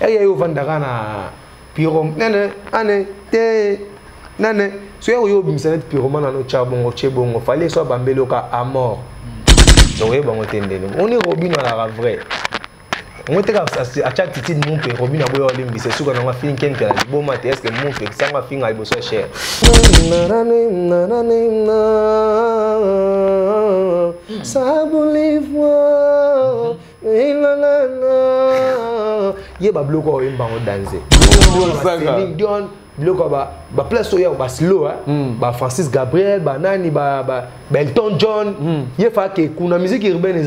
Et yo vandaka na pyrom nene ane te nene so yo bimsanet pyroman na no chebongo fallait soit bambelo ka à mort. Donc yo bango tendele. On est Robin à la vrai. On était à chaque petite mon père Robin a boyo limbi c'est sûr qu'on a fini ken la bon matin est-ce que mon père ça m'a fini à bosso cher. Ça bolivo ye ba bloko o mbango danser. Dion bloko ba place oya ba slow ba Francis Gabriel ba nani ba Elton John ye fa ke kuna musique urbaine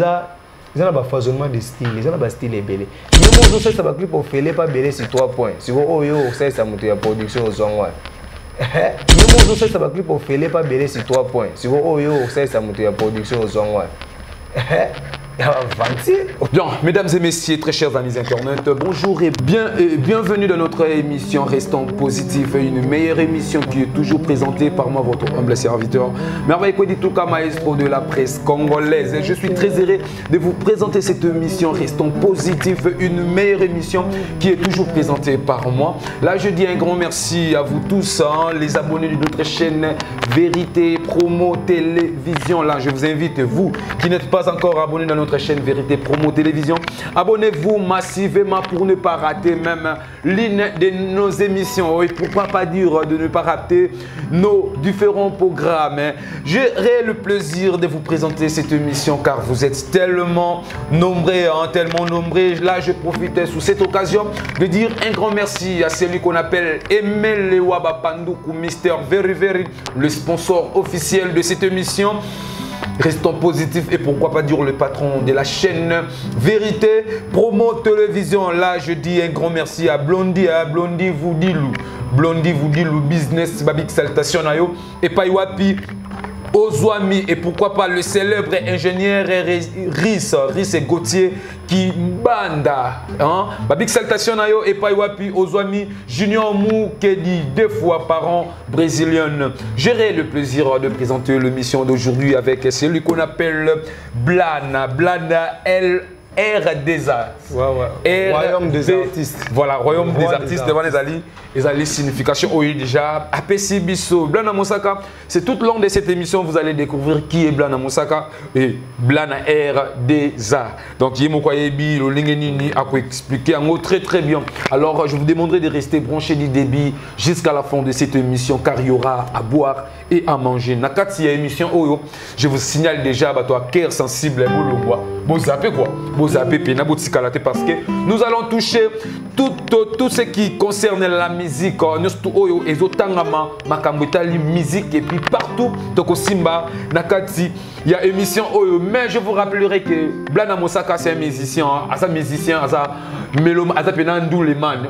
ils ont un foisonnement de style, ils ont un style ébélé. Nous ça va clip pour faire pas belé sur 3 points. Si vous ça ça monte la production aux ongues. Nous ça va clip pour faire pas belé sur 3 points. Si vous ça ça monte la production aux ongues. Bien, mesdames et messieurs, très chers amis internautes, bonjour et bienvenue dans notre émission Restons Positifs, une meilleure émission qui est toujours présentée par moi, votre humble serviteur, Merveille Kodituka, maestro de la presse congolaise. Je suis très heureux de vous présenter cette émission Restons Positifs, une meilleure émission qui est toujours présentée par moi. Là, je dis un grand merci à vous tous, les abonnés de notre chaîne Vérité Promo Télévision. Là, je vous invite, vous qui n'êtes pas encore abonnés dans notre chaîne Vérité Promo Télévision, abonnez-vous massivement pour ne pas rater même l'une de nos émissions et pourquoi pas dire de ne pas rater nos différents programmes. J'aurai le plaisir de vous présenter cette émission car vous êtes tellement nombreux, tellement nombreux. Là, je profite sous cette occasion de dire un grand merci à celui qu'on appelle Emele Wabapandoukou, Mister Very Very, le sponsor officiel de cette émission. Restons positifs et pourquoi pas dire le patron de la chaîne Vérité Promo Télévision. Là, je dis un grand merci à Blondie, vous dit le business, Babik Saltation et Paiwapi. Ozwami et pourquoi pas le célèbre ingénieur Riss et Gauthier qui banda Babik Saltation et Paiwapi Ozwami Junior Mou qui dit 2 fois par an brésilienne. J'aurai le plaisir de présenter l'émission d'aujourd'hui avec celui qu'on appelle Blana RDA. Royaume des artistes. Voilà, Royaume des artistes devant les alliés signification. Oui, déjà, APC Bisso, Blana Moussaka. C'est tout le long de cette émission, vous allez découvrir qui est Blana Moussaka et Blana RDA. Donc, Yemo Kwayebi, le Lingenini, a quoi expliquer en mot très bien. Alors, je vous demanderai de rester branché du débit jusqu'à la fin de cette émission car il y aura à boire et à manger. Nakati émission, je vous signale déjà, toi, cœur sensible, vous zappez quoi? Vous zappez parce que nous allons toucher tout ce qui concerne la musique. Musique et puis partout, Simba, Nakati, il y a émission. Mais je vous rappellerai que Blana Moussaka c'est un musicien, un musicien, Melom, Ndouleman,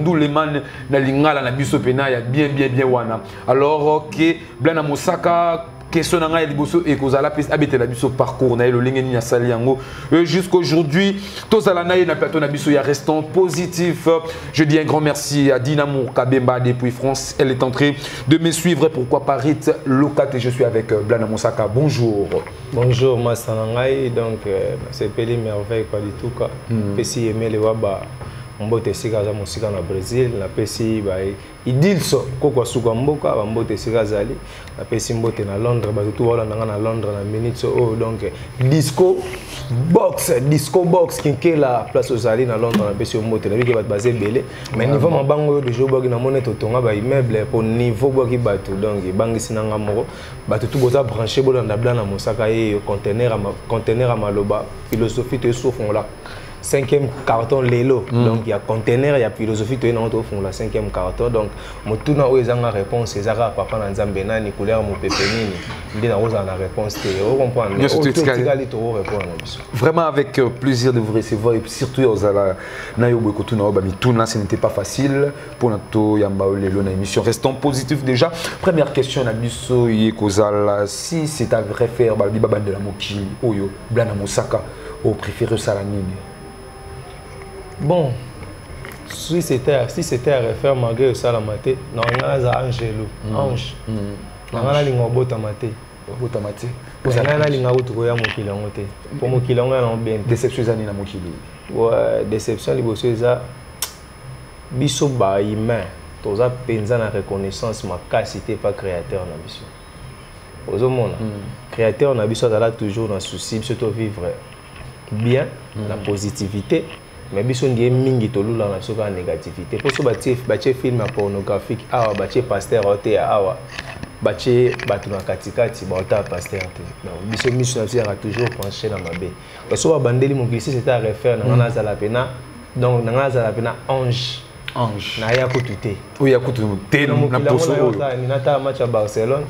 Ndouleman, na lingala na biso pena ya bien wana. Alors que Blana Moussaka question nanga liboso et kozala piste abete la biso parcours na le lingeni na sali yango jusqu'aujourd'hui tozala na na plateau na biso ya restant positif. Je dis un grand merci à Dinamo Kabemba depuis France, elle est en train de me suivre pourquoi pas Rit Lokat et je suis avec Blana Moussaka. Bonjour. Bonjour Massanangai, donc c'est Peli Merveille Kodituka. Pesi Emele Waba mbote sika za musika na Brésil na pesi ba idilso kokwa suka mboka ba mbote sika zali na pesi mbote na Londres ba tout wala na Londres na minutes donc disco box kinke la place aux ali na Londres na pesi mbote na biki ba basé belé mais niveau mabango de jour boki na moneto tonga ba immeuble pour niveau boki batu donc bangi sinanga moko ba tout boza branché bo na Blana Moussaka et conteneur à maloba philosophie te souffle là 5e carton Lelo. Donc il y a conteneur, il y a philosophie, tu es dans le fond la 5e carton. Donc motuna où ils ont la réponse, c'est Zara papa dans Zambena ni couleur mon pépénine. Il a la réponse, tu comprends. Vraiment avec plaisir de vous recevoir et surtout aux ala na yo bokotu na ba mituna, ce n'était pas facile pour notre yamba Lelo na émission. Restons positifs déjà. Première question na biso yekozala si c'est à refaire ba bibaba de la mokili oyo Blana Moussaka au préféré salanine. Bon, si c'était à refaire malgré ça la maté, non on a Angelo, Ange. On a lingo botamate. Botamate. On a lingo tukoya mokili ngote. Pour mokili ngo na bien. Déception zani na mokili. Ouais, déception liboso eza biso ba humain toza penza na reconnaissance makasi te pas créateur na biso ozomona créateur na biso azala toujours na souci biso to vivre bien la positivité mais biso ndiye mingi tolula na biso ka négativité pour so batie film pornographique awa batie pasteur ote awa batie bato na katikati baota pasteur te donc biso miso na biso yaka toujours penché na mabe parce que babandeli mokili si c'était à refaire nanga nazala pena donc nanga nazala pena ange na ya kutu te oui ya kutu te na poso ni nata match à Barcelone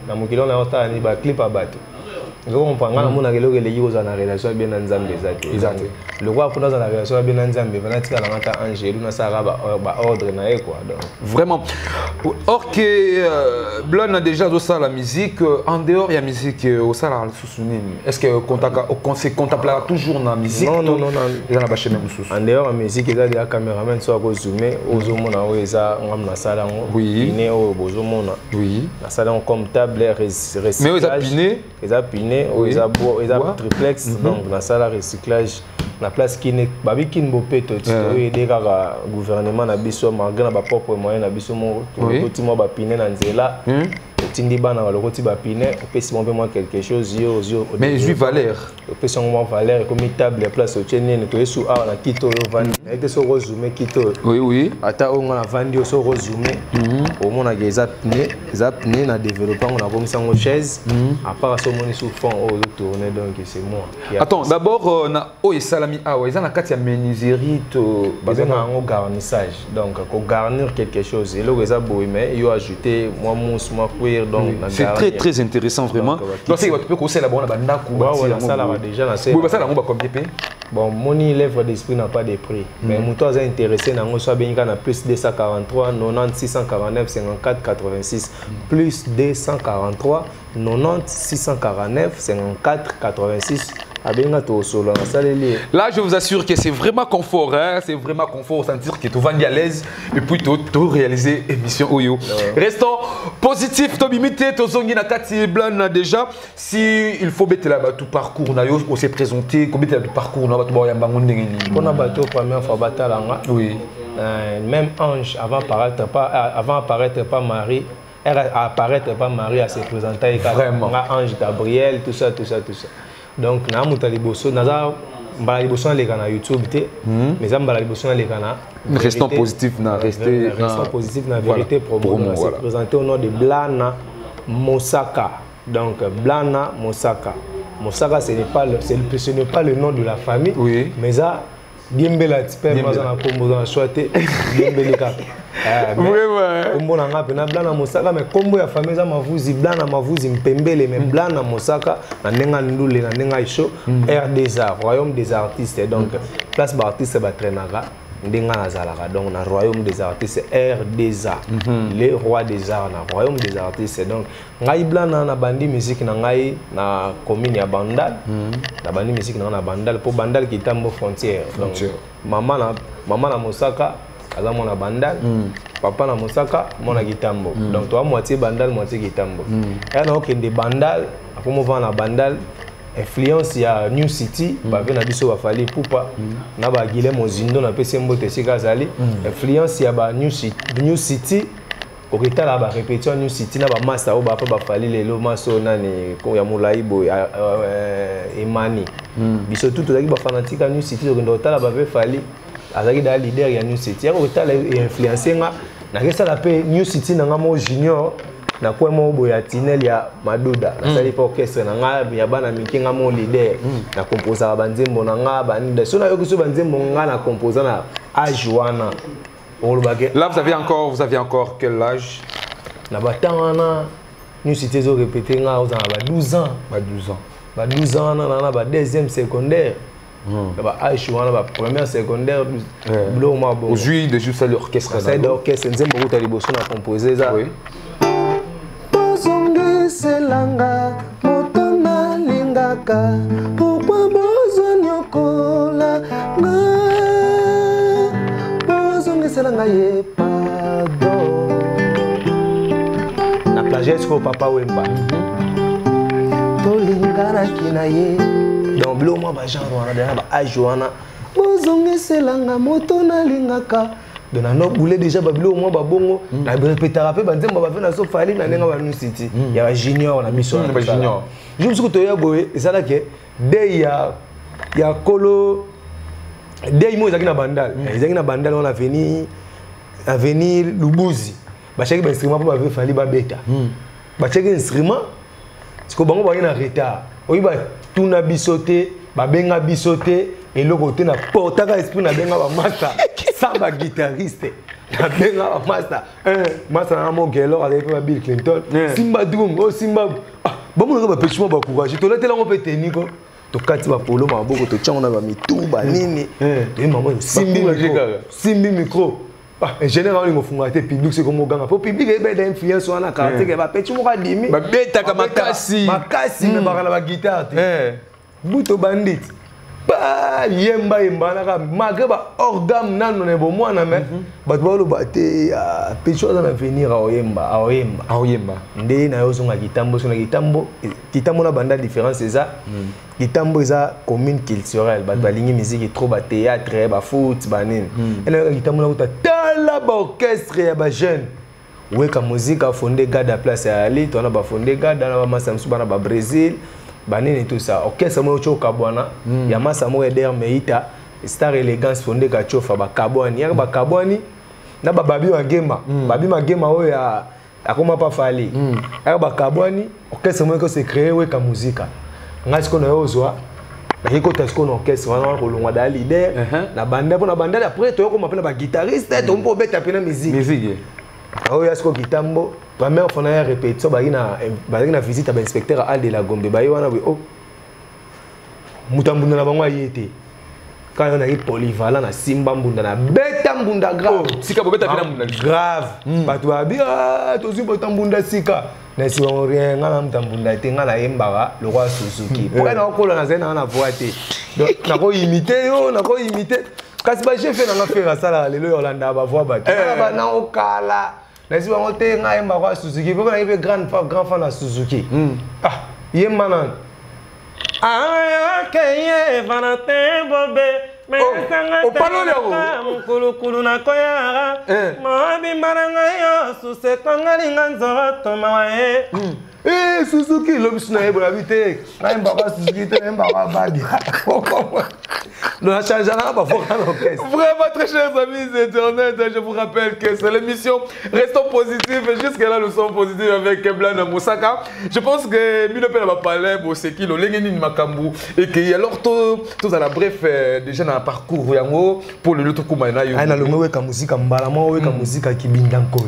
na mokili na ota ni ba clip abato ngoko mpanga na mona keloko eleki koza na relation bien na nzambe ezate le roi pour dans la relation bien na nzambe bana tika na ngata angelu na sara ba ordre na e quoi donc vraiment or que Blan a déjà do ça la musique en dehors il y a musique au sala sousounine est-ce que on se contemple toujours na musique non ils en a bâché même sous en dehors la musique il y a des caméramans soit ko zoomer ozo mona o eza ngam na sala ngo piné o bozo mona oui na sala comme table recyclage mais ils a piné ils ont triplex donc dans ça la recyclage la place qui n'est pas bien qui ne peut pas aider le gouvernement na biso malgré na propre moyen na biso mo petit mo ba piner na nzela tindi bana ba lokoti ba piner on peut si on peut moi quelque chose yo mais je valeur on peut si on valeur comme table place au tienne to sous a na kito yo vandi était so resumer kito oui ata on na vandi so resumer au monde na geza piner na développer on a comme ça une chaise à part ça mon sous fond au tourner donc c'est moi attends d'abord na o salami awa ils en a kati ya menuiserie to bazana un garnissage donc ko garnir quelque chose et là ils a beau mais yo ajouter moi mousse moi cuir donc c'est très intéressant vraiment donc c'est tu peux conseiller la bonne banda ku ça là déjà na c'est oui ça là on va combien payer bon moni lèvre d'esprit n'a pas de prix mais muto a intéressé na ngo so benga na plus 243 90 649 54 86 plus 243 90 649 54 86. Là, je vous assure que c'est vraiment confort, hein? C'est vraiment confort, sentir que tu vas à l'aise et puis tu réaliser l'émission Oyo. Restons positifs, tu limité, tu zongi na kati blanc déjà. Si il faut mettre là tout parcours na yo, on s'est présenté, combien de parcours na ba ya bango ndenge ni. On a battu première fois batalanga. Oui. Même Ange avant apparaître pas Marie. Elle apparaître pas Marie à se présenter vraiment Ange Gabriel tout ça donc na muta liboso naza mbala liboso na leka na YouTube te mais za mbala liboso na leka na restons positifs na rester vérité promo on s'est présenté au nom de Blana Mosaka donc Blana Mosaka ce n'est pas le nom de la famille mais ça Diembela tipé maza na kombo na choité Diembeleka vraiment kombo na ngape na Blana Mosaka mais kombo ya famille za mavuzi Blana mavuzi mpembele mais Blana Mosaka na nenga ndule na nenga isho Air des Arts royaume des artistes donc place ba artiste ba traînera ndenga nazalaka donc na royaume des artistes Air des Arts les rois des arts na royaume des artistes donc ngai Blana na bandi musique na ngai na commune ya Bandal na bandi musique na Bandal pour Bandal qui tambo frontière donc maman na Mosaka aza mona Bandal papa na Mosaka mona Kitambo donc toi moitié Bandal moitié Kitambo et na okende Bandal akomo va na Bandal influence ya New City bave na biso bafali pupa na ba Guilhem Ozindo na pese mbote sika zali influence ya ba New City okita la ba répétition New City na ba master o ba pa bafali lelo maso nani ko ya mulaibo Emani biso tout tozaki ba fanatique New City okendo tala bave fali azaki da leader ya New City yako tala influencer nga na kesa la pe New City na ngamo junior na kwa mo boya tinel ya Maduda na sali pa orchestre na nga ya bana mikinga mo leader na composer ba nzembo na nga ba nda so na yo kiso ba nzembo nga na composer na Ajuana là vous aviez encore quel âge na batana New City zo répéter nga aux ba 12 ans ba 12 ans na ba deuxième secondaire ba Ajuana ba première secondaire blo ma bo aujourd'hui de juste l'orchestre ça d'orchestre nzembo ko tali boso na composer ça oui selanga motona lingaka pourquoi bozonyokola nga bozonge selanga ye pardon na plage ko papa wemba tolingana kina ye donc bloma ba genre wana ba ajoana bozonge selanga motona lingaka donc na no boulé déjà babilo au moins babongo na répétera pe banzemba ba na so fali na nenga ba nu city ya ba junior na mission ba junior je me suis que ya boye ezala ke de ya kolo de mo ezaki na bandal on a venir Lubuzi ba cheki ba instrument po ba fali ba beta ba cheki instrument siko bango ba na retard oyi ba tuna bisote ba benga bisote et le côté na portaka esprit na benga ba master samba guitariste na benga ba master na mo gelo avec ba Bill Clinton simba drum oh simba ba mo ba pechimo ba courage to letela ngo peteni ko to kati ba polo ba boko to tchango na ba mitu ba nini et maman simbi micro en général on funga te public c'est comme ganga pour public e be d'influence wana karte ke ba pechimo ka dimi ba beta ka makasi me ba na ba guitare te buto bandit ba yemba na malgré ba orgam nano ne bo mwana me ba to ba te pecho na venir a oyemba nde na yo zonga kitambo na banda différence eza kitambo eza commune culturelle ba balingi musique trop ba théâtre ba foot ba nini ena kitambo na uta tala ba orchestre ya ba jeune weka musique a fondé gada place ya ali to na ba fondé gada na ba masamsu ba na ba Brésil banene et tout ça orchestre mo choka bwana ya masa mo eder meita star elegance fondé ka chofa ba kabwani ya ba kabwani na ba babi magema babi magema o ya akoma pa fali ya ba kabwani orchestre mo ko se créer weka musique ngasi ko na yozwa ba ko tasko na orchestre wana ko longwa da leader na banda po na banda après to ko mapena ba guitariste to mpo beta pena musique oh yasko kitambo première fois na répétition ba na visite à inspecteur Al de la Gombe ba wana oh mutambunda na bango ayete quand on a eu polyvalent na simba mbunda na beta mbunda grave sika bo beta bina mbunda grave bato ba bia to zimbo tambunda sika na si on rien ngana mtambunda te ngana yembara le roi Suzuki pourquoi na ko na zena na voix te donc na ko imiter kasi ba chef na faire ça lelo Yolanda ba voix ba ba na okala na si bango te nga yemba kwa Suzuki poko na ibe grand fan na Suzuki yemba nan keye vana tembo be mukulu na koyara mabimbaranga yo suse kongalinga nzoto mawae Suzuki lobisu na yebo la vite na yemba kwa Suzuki te yemba kwa badi Vraiment très chers amis internet, je vous rappelle que c'est l'émission Restons Positifs. Jusqu'à là nous sommes positifs avec Keblan Moussaka. Je pense que Milo Pela va parler c'est qui le Lengeni Makambu et que alors tout à la bref déjà dans le parcours yango pour le luto kumana yo. Na longo weka musique mbalama weka musique ki bindankoi.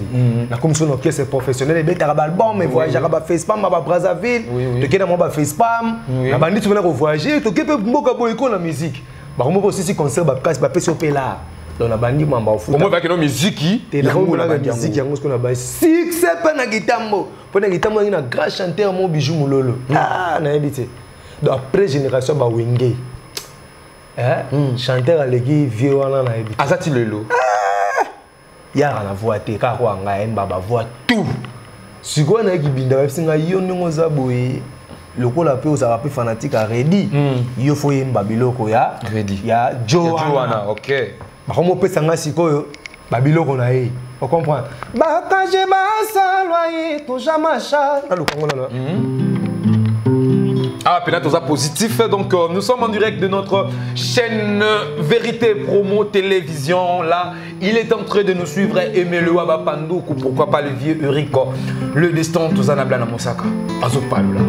Na comme son orchestre professionnel et beta album mais voyager ba Facepam ba Brazzaville, to kena mo ba Facepam, na bandit tu venir voyager, to kepe mboka boyiko na musique. Bah on peut aussi concert bah casse bah pèse au pela donc na bandi mamba au foot comment va que nos musique te la musique yango ce qu'on a ba six c'est na gitambo pour na gitambo na grand chanteur mo bijou mulolo na habité donc après génération ba wenge chanteur aleki vieux wana na habité azati lelo ya na voix te ka kwa nga emba ba voix tout siko na kibinda ba singa yo ndongo za boye lokola pe osaka pe fanatique a ready yo fo yemba biloko ya ready ya Joanna OK ba komo pesa nga sikoyo ba biloko na ye on comprend ba kaje ba salwa yi to jamacha alukango na Ah, Pénatosa Positif. Donc, nous sommes en direct de notre chaîne Vérité Promo Télévision. Là, il est en train de nous suivre. Aimé le Waba Pandoukou, pourquoi pas le vieux Euriko. Le destin, tout ça, Nablana Mosaka. Azopalula.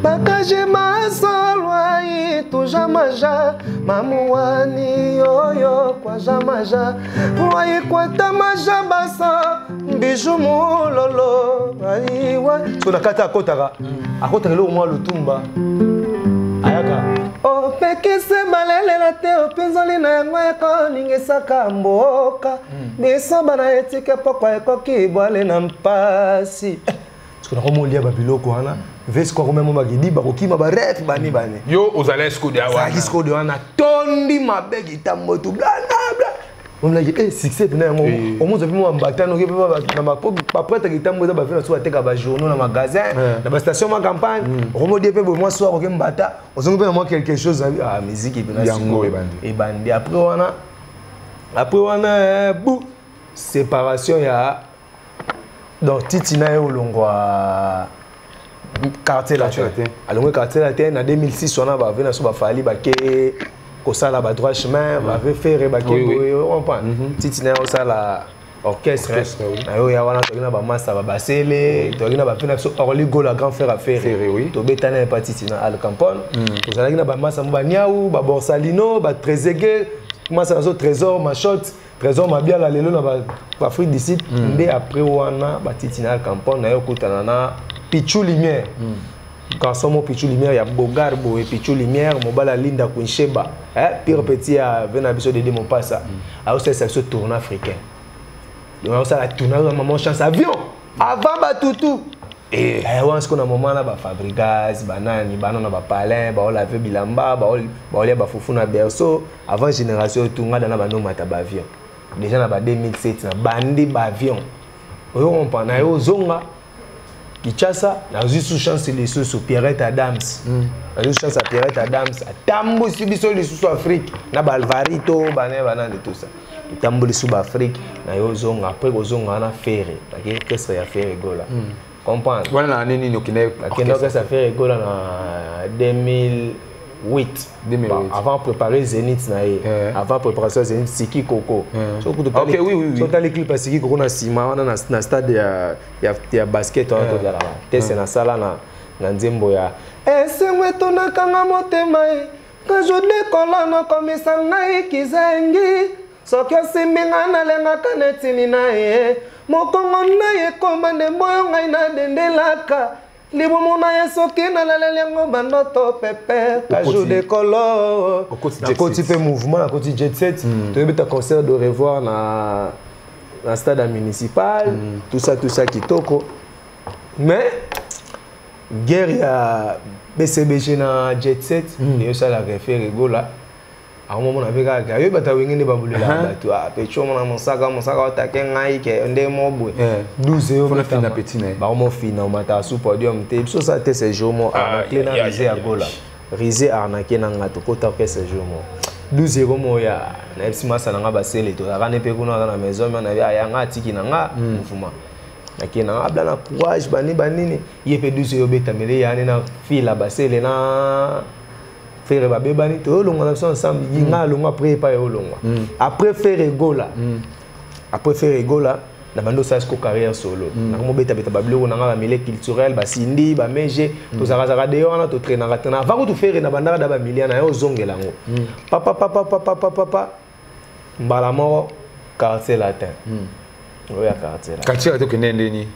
Bakaje masalwa yi to jamaja mamuani yoyo kwa jamaja Wai kwa tamaja basa bijou mulolo aiwa tuna kata akotaka akotaka lo mwa lutumba ayaka o pekese balele na te openzoli na yango eko ningesaka mboka biso bana etike pokwa ekoki bwale na mpasi tuna komolia babiloko wana Vesco comme moi qui dit bakokima ba ref bani bani yo ozalesco de awana Zalisco de wana tondi mabegi tambo tu bla bla on me dit succès pena yango au moins depuis moi mbatano ke na ma prêtre qui tambo za ba faire sur ateka ba journaux na magasin na ba station ma campagne on me dit pe moi soir ke mbata on zongo pe moi quelque chose musique pena yango et bandi après wana bou séparation ya donc titina yo longwa quartier latin alors quartier latin en 2006 on a va venir sur ba fali ba ke ko sala ba droit chemin ba faire ba ke on prend titina o sala orchestre ayo ya wana to na ba massa ba basele to na ba pena so orli go la grand frère à faire to betana pa titina al campon to sala na ba massa ba niaou ba borsalino ba trezege massa na so trésor ma shot trésor ma bien la lelo na ba Afrique d'ici ndé après wana ba titina al campon na yo kutana na Pichou Lumière. Quand son mot Pichou Lumière, il y a Bogarbo et Pichou Lumière, Mobala Linda Kuncheba. Pire petit à Venabiso de mon passe. Alors c'est ce tournoi africain. Donc ça la tournoi maman chance avion. Avant Batoutou. Et on se connaît un moment là, Fabrigas, Banani, Banana, Palin, on l'a vu Bilamba, on l'a Foufou na berceau. Avant génération tournoi dans la nom avion. Déjà dans 2007, bandi avion. On prend na zonga. Kichasa, na juste chance les sous Pierrette Adams. Na juste chance à Pierrette Adams, à Tambo Sibiso les sous Afrique, na Balvarito, banana de tout ça. Tambo les sous Afrique, na yo zonga après yo zonga na ferré. OK, qu'est-ce qu'il y a fait gola. Comprendre. Voilà na nini okine. Qu'est-ce que ça fait gola na 2008. Avant préparer Zénith na avant préparation Zénith Siki Koko. OK, oui. So les clips Siki Koko na Sima on na stade ya basket on to là. Tese na sala na nzembo ya. Esengwe tona kanga motema ka jode kola na komisa ngai kizengi. Soki siminga na lenga kanetini na mokongo na ye komande boyo ngai na dendelaka. Libo mona yesoki na lelelengo bandoto pepe kajou de kolo na koti pe mouvement na koti jet set tu veux ta concert de revoir na stade municipal tout ça kitoko mais guerre ya BCBG na jet set et ça la référé gola à un moment on avait gars yo bata wengine babulela batu pecho mona mosaka otake ngai ke nde mobwe 12 yo na fina petine ba mo fina mata su podium te so ça te ce jour mo arnaqué na risé à gola risé arnaqué na ngato kota ke ce jour mo 12 mo ya na epsima sana nga basele to kana pe kuna na maison na ya nga tiki na nga mfuma nakina abla na courage banini yepe 12 yo betamele ya na fila basele na faire ba bebani to longa na ensemble yinga longa après pas longa après faire egola na bando sa ko carrière solo na mo beta bablo na nga mele culturel ba sindi ba meje to zaka de ona to traîner na tana va ko to faire na banda da ba million na yo zongela ngo papa mbalamo quartier latin oya quartier latin ko nende ni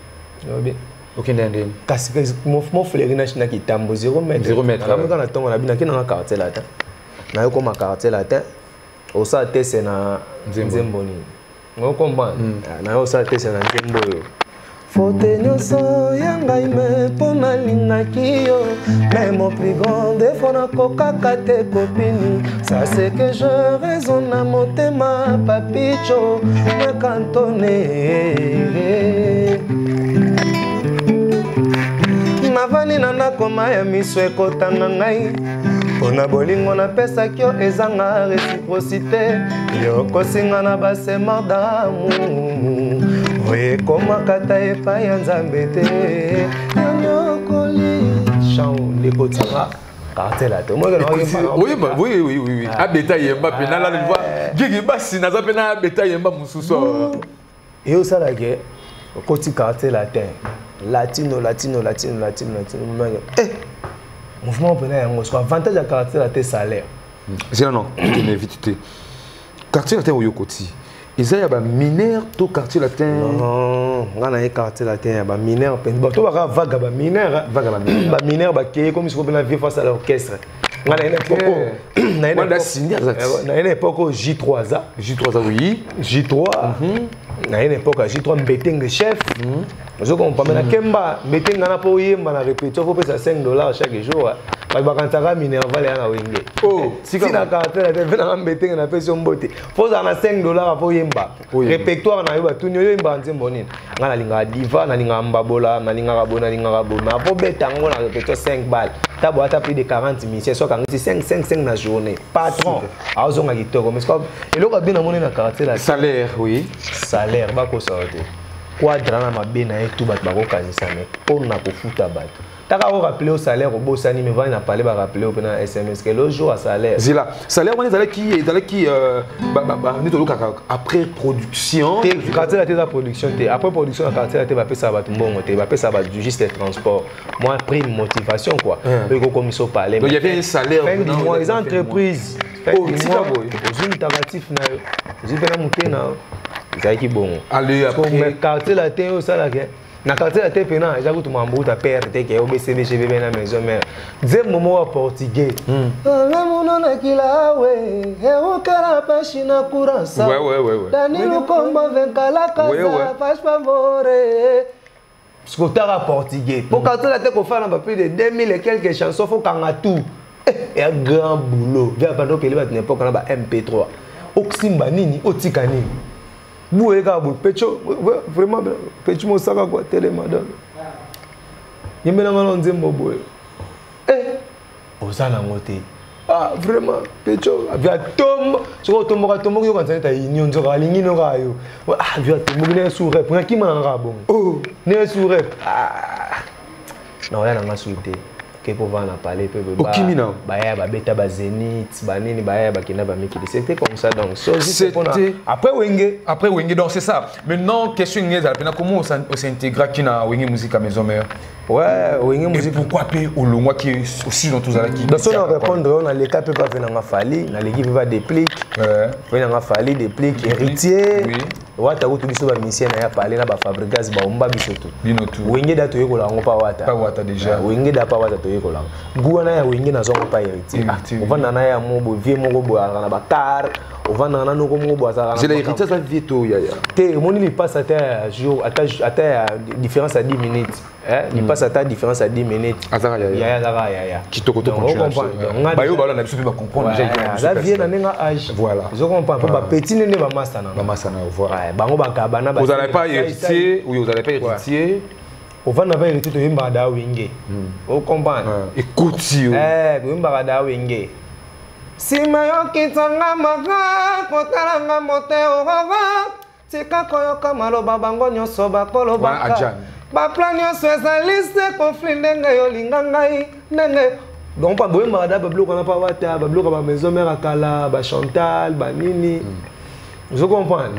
OK ndende kasi mo fleri na china ki tambo 0 mètre na mo kana tongo na bina kina na quartier latin na yo koma quartier latin o sa tese na nzembo ni ngo komba na yo sa tese na nzembo yo fote nyonso ya ngai me pona lingaki yo mais mon plus grand défaut na kokaka te copine ça c'est que je raisonne na motema papicho na kantone navani na ndako ya miso ekotanga ngai mpona bolingo napesaki yo ezanga réciprocité yo kosinga na basema damu oyo ekomaka ta epai ya nzambe te yanyokoli chan ndekotanga quartier là tout oui abeta yemba pena la voix gigi basi naza pena abeta yemba mususo et au ça là que côté quartier latin latino mouvement pena yango so avantage ya quartier latin salaire c'est non tu m'invites quartier latin oyo koti Isa ya ba mineur to quartier latin. Non, ngana e quartier latin ya ba mineur pen. Ba to ba vague ba mineur, ba mineur ba ke comme si on peut vivre face à l'orchestre. Ngana ene poko. Na ene poko J3A. J3A oui. J3. Na ene poko J3 mbetenge chef. Je comprends pas na kemba mbetenge na po yemba na répétition faut payer $5 chaque jour. bakantaka Minerval ya na wenge. Oh, si na caractère la tête na mbetenge na pesi mbote. Faut za na $5 pour yemba. Répertoire na yo batuni yo yemba nzembo nini. Ngana linga diva na linga mbabola na linga rabona linga rabona. Ma faut betango na répertoire 5 balles. Tabo ata plus de 40 000, c'est soit quand 5 na journée. Patron, azonga kitoko mais quoi eloko bien na moni na caractère la salaire, oui. Salaire ba ko sorte. Quadra na mabena et tout bat ba ko kanisa mais on na ko futa bat. Taka ko rappeler au salaire au bossani mais va na parler ba rappeler au pena SMS que le jour à salaire. Zila, salaire on est qui après production. Quartier la tête production après production la quartier la tête va payer ça va tout bon va payer ça va juste les transports. Moi prime motivation quoi. Il faut comme ça parler. Donc il y avait un salaire dans les entreprises. Oh, c'est ça boy. Aux interactifs na aux pena mutena. Ça qui bon. Allez après quartier la tête au ça là que na quartier la tête pena j'ai tout mambo ta père te que OBCB chez na maison mère. Deuxième moment portugais. Na mono na kilawe e o cara pachina curança. Ouais. Danilo comba vem cala casa faz favore. Scotara portugais. Pour quartier la tête qu'on fait na plus de 2000 et quelques chansons faut qu'on a tout. Et un grand boulot. Viens pendant que les bâtiments n'importe quoi MP3. Oximba nini, otika nini. Boué gabo, pecho vraiment pecho mo saka quoi télé madame. Yembela ngalo nzembo boy. Osana ngote. Ah vraiment pecho via tombe, so tombe ka tombe yo quand ça ta union zo ka lingi no ka yo. Ah via tombe ne souré, pour qui manga bon. Oh, ne souré. Ah. Non, ya na souité. Pour voir parler beta Zenith banini baya bakina ba miki c'était comme ça donc après Wenge donc c'est ça maintenant question ngeza comment on s'intègre qui na Wenge musique à maison mère ouais Wenge musique pourquoi payer au longwa qui aussi dans tous qui donc on répondre on a les cas peut pas venir en fali na l'équipe va déplique venir en fali déplique héritier wata ko tubiso ba mission na ya parler na ba Fabregas ba omba bisoto Wenge da to yeko la ngo pa wata déjà Wenge da pa wata to yeko la guana ya Wenge na zongo pa héritier on va na ya mo bo vie mo bo na ba car on va na no ko mo bo za c'est l'héritage à vie to ya te moni il passe à jour à différence à 10 minutes il passe à ta différence à 10 minutes ya kitoko to comprendre ba yo ba na biso ba comprendre déjà la vie na nga âge voilà je comprends pas petit ne ba masana voilà bango bakabana vous n'allez pas héritier oui vous n'allez pas héritier on va n'avoir héritier to yimba da Wenge vous comprenez écoute yo yimba da Wenge sima yo kitanga maka kotalanga mote orova tika koyoka maloba bango nyonso bakolobaka baplan nyonso ezaliste conflit ndenge yo linga ngai ndenge donc pas boyemba da babloka na pa wata babloka ba maison mère akala ba Chantal ba nini je comprends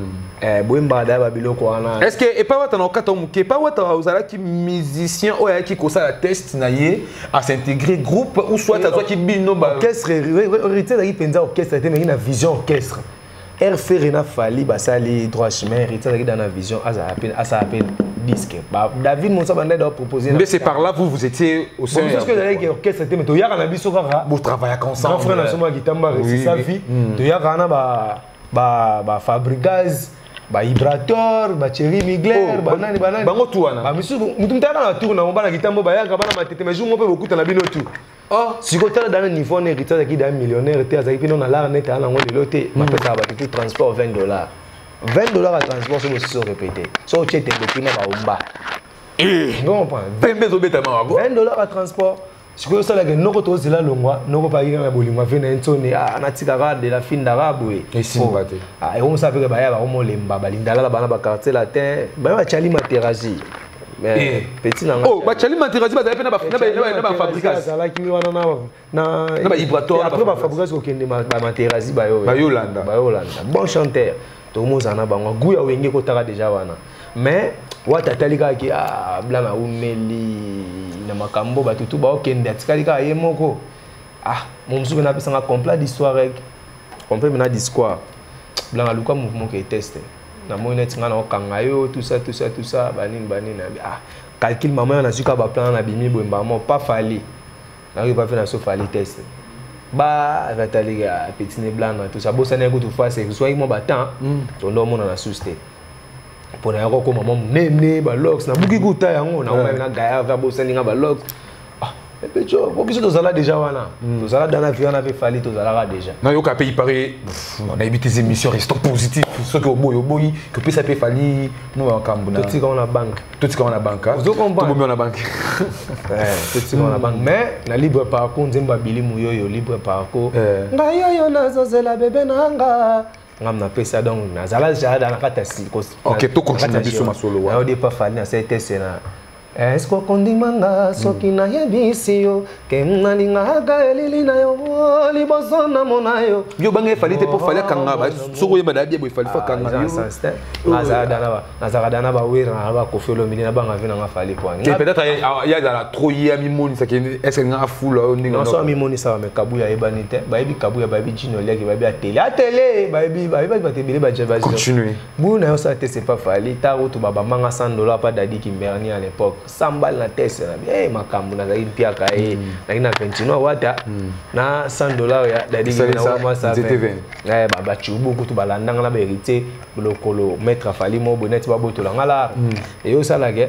boyemba da babiloko wana est-ce que et pas wata na kata muke pas wata uzala ki musicien oya ki kosa la test na ye à s'intégrer groupe ou soit à toi qui bino ba orchestre héritier da ki penza orchestre te mais na vision orchestre Rena Fali basali droit chemin héritier da ki dans la vision asa appel disque David Monsa banda doit proposer mais c'est par là vous étiez au sein parce que d'ailleurs que orchestre te mais to yaka na biso kaka vous travaillez ensemble grand frère na soma kitamba c'est sa vie to yaka na ba Fabregas ba Vibrator ba Thierry Migler banani bango tu wana ba misu mutu mtaka na tour na mbana kitambo ba yaka bana matete mais jour mo pe beaucoup na bino tout si côté dans le niveau héritier qui d'un millionnaire était azaki pino na la net ala ngo de loté ma pesa ba tout transport $20 $20 à transport c'est aussi répété so tu étais depuis na ba omba non pas $20 à transport si que ça là que noko to zela longwa noko pa yinga bolingwa vena ntone na tikaka de la fin d'arabe et simbate et on savait que ba ya ba mo lemba ba lindala la bana ba quartier latin ba chali materazi petit na oh ba chali materazi ba zape na ba Fabregas la ki wana na ba Vibrator après ba Fabregas ko kende ba materazi ba Yolanda bon chanteur to mo zana bango guya Wenge ko taka déjà wana mais wata talika ki blana umeli na makambo batutu ba okende atikalika ye moko momsuku na pesa nga complet d'histoire rek complet na d'histoire blana luka mouvement qui teste na moine tinga na okanga yo tout ça banini calcul maman na suka ba plan na bimi boemba mo pas fali na pas fait na so fali test ba vatalika petit ne blana tout ça bossa na ko tout fois c'est soit mo batan to ndo mona na souste pour na yako ko maman nene ba lox na buki kuta yango na ngoma na gaya va bossa ninga ba lox Et puis, tu as déjà wana. Tu as dans la vie, on avait fallu, tu as déjà. Non, il y a pays pareil. On a évité des émissions restants positifs. Ceux qui ont boy, que puis ça peut falloir. Nous, on a Cambona. Tout ce qu'on a banque. Tout ce qu'on a banque. Vous comprenez? Tout le monde a banque. Tout ce qu'on a banque. Mais, la libre parcours, on a Billy Mouyo, libre parcours. Ngayo, nazo, la bébé nanga. On a fait ça donc. Nazala, j'ai dans la catastrophe. Ok, tout continue sur ma solo. On a pas fallu, c'était ça. Est-ce qu'on dit manga soki na yebisio ke mnalinga ga elili na yo liboso na monayo yo banga fallait pour fallait kanga ba soko yeba da bia bo fallait fa kanga yo nazara dana ba wira ba kofelo milina banga vina nga fallait pour que peut-être il y a la trop ya mi moni ça que est-ce que nga full non so mi moni ça mais kabuya ebanite ba ebi kabuya ba ebi jino leki ba ebi a télé ba ebi ba télé ba jeba continuer bu na yo ça c'est pas fallait ta route ba manga $100 pas dadi qui merni à l'époque 100 balles na test na eh makambu na zaidi pia ka na continue wata na $100 ya dadi na moi ça eh baba chubu kutu balandanga na vérité lokolo mettre fali mo bonnet ba boto la ngala et yo ça la ge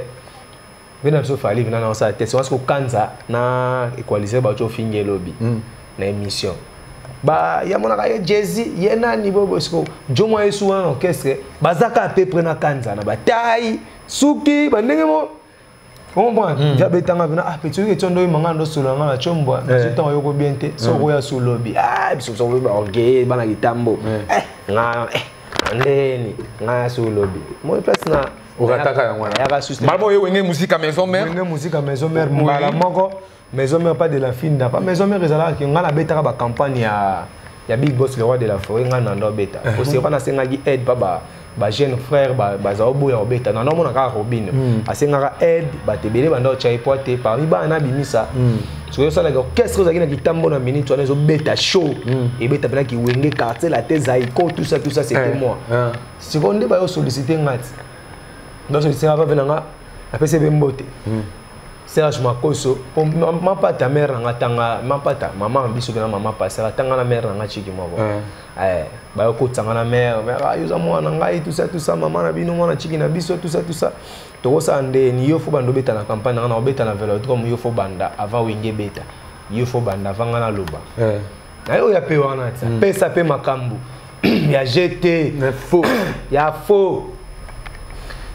vena so fali vena na ça test parce que kanza na equaliser ba cho finge lobby na émission ba ya mona ka Jay-Z yena niveau parce que jomo yesu en orchestre bazaka à peu près na kanza na bataille suki ba ndenge mo on voit ya betanga vena ah petit que tondo manga ndo solo ngala chombo na temps yoko bien te so ko ya solo lobby ah biso so ba orgueil bana kitambo nga ndeni nga solo lobby mo place na orataka ya ngwana malmo yo wenge musique à maison mère mbala moko maison mère pas de la fine pas maison mère ezala ki nga na betaka ba campagne ya Big Boss le roi de la forêt nga na ndo beta aussi on a senga gi aide ba jeune frère ba za obo ya obeta na mona ka Robin asenga aide ba tebele banda chai pote parmi ba na bimisa so yo sala orchestre za kina kitambo na minute on zo beta show et beta bela ki wenge quartier la tête zaiko tout ça c'était moi seconde ba yo solliciter ngati donc c'est ça va venanga après c'est bembote Serge Makoso ma pas ta mère ngatanga ma pas ta maman biso na maman passer tanga na mère ngachiki moko ba yo ko tsanga na mère yo za mwana ngai tout ça maman na bino mwana chiki na biso tout ça to ça ande ni yo fo bando beta na campagne na obeta na velodrome yo fo banda avant wenge beta yo fo banda vanga na loba na yo ya pe wana tsa pesa pe makambu ya jeté faux ya faux